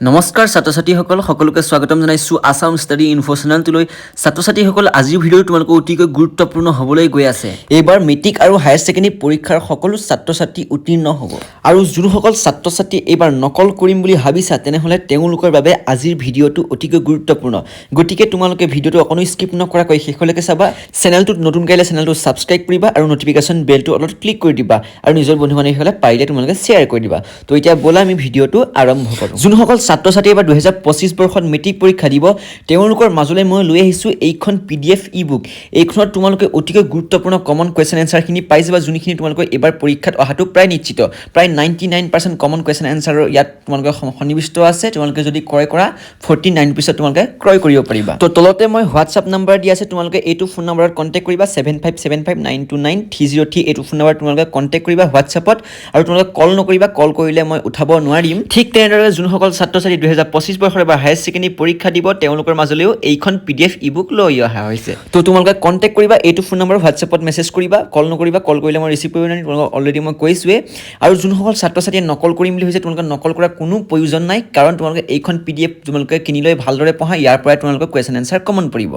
নমস্কাৰ ছাত্ৰ-ছাত্ৰীসকল সকলোকে স্বাগতম জনাইছোঁ আসাম ষ্টাডি ইনফো চেনেলটোলৈ ছাত্ৰ-ছাত্ৰীসকল আজিৰ ভিডিঅ'টো তোমালোকৰ অতিকৈ গুৰুত্বপূৰ্ণ হ'বলৈ গৈ আছে এইবাৰ মেট্ৰিক আৰু হায়াৰ ছেকেণ্ডাৰী পৰীক্ষাৰ সকলো ছাত্ৰ-ছাত্ৰী উত্তীৰ্ণ হ'ব আৰু যোনসকল ছাত্ৰ-ছাত্ৰী এইবাৰ নকল কৰিম বুলি ভাবিছা তেনেহ'লে তেওঁলোকৰ বাবে আজিৰ ভিডিঅ'টো অতিকৈ গুৰুত্বপূৰ্ণ গতিকে তোমালোকে ভিডিঅ'টো অকণো স্কিপ নকৰাকৈ শেষলৈকে চাবা চেনেলটোত নতুন কাইলে চেনেলটো ছাবস্ক্ৰাইব কৰিবা আৰু নটিফিকেশ্যন বেলটো অলপ ক্লিক কৰি দিবা আৰু নিজৰ বন্ধু-বান্ধৱীসকলে পাৰিলে তোমালোকে শ্বেয়াৰ কৰি দিবা তো এতিয়া ব'লা আমি ভিডিঅ'টো আৰম্ভ কৰোঁ যোনসকল ছাত্ৰ-ছাত্ৰী এবাৰ 2025 বৰ্ষত মেট্ৰিক পৰীক্ষা দিব তেওঁলোকৰ মাজলৈ মই লৈ আহিছোঁ এইখন PDF ই-বুক এইখনত তোমালোকে অতিকৈ গুৰুত্বপূৰ্ণ কমন কুৱেশ্যন এনসাৰখিনি পাই যাবা যোনখিনি তোমালোকৰ এবাৰ পৰীক্ষাত অহাটো প্ৰায় নিশ্চিত প্ৰায় 99% কমন কুৱেশ্যন এনসাৰৰ ইয়াত তোমালোকে সন্নিৱিষ্ট আছে তোমালোকে যদি ক্ৰয় কৰা 49 পিছত তোমালোকে ক্ৰয় কৰিব পাৰিবা তো তলতে মই হোৱাটছআপ নম্বৰ দিয়া আছে তোমালোকে এইটো ফোন নম্বৰত কন্টেক্ট কৰিবা 7575929303 এইটো ফোন নম্বৰ তোমালোকে কন্টেক্ট কৰিবা হোৱাটছআপত আৰু তোমালোকে কল নকৰিবা কল কৰিলে মই উঠাব নোৱাৰিম ঠিক তেনেদৰে যোনসকল ছাত্ৰ-ছাত্ৰী 2025 বৰ্ষৰ এবাৰ হায়াৰ ছেকেণ্ডাৰী পৰীক্ষা দিব তেওঁলোকৰ মাজলৈও এইখন PDF ই-বুক লৈ অহা হৈছে তো তোমালোকে কন্টেক্ট কৰিবা এইটো ফোন নম্বৰ হোৱাটছআপত মেছেজ কৰিবা কল নকৰিবা কল কৰিলে মই ৰিচিভ কৰিব নোৱাৰিম তোমালোকক অলৰেডি মই কৈছোৱে আৰু যোনসকল ছাত্ৰ-ছাত্ৰীয়ে নকল কৰিম বুলি হৈছে তোমালোকে নকল কৰা কোনো প্ৰয়োজন নাই কাৰণ তোমালোকে এইখন PDF তোমালোকে কিনি লৈ ভালদৰে পঢ়া ইয়াৰ পৰাই তোমালোকৰ কুৱেশ্যন এনসাৰ কমন পৰিব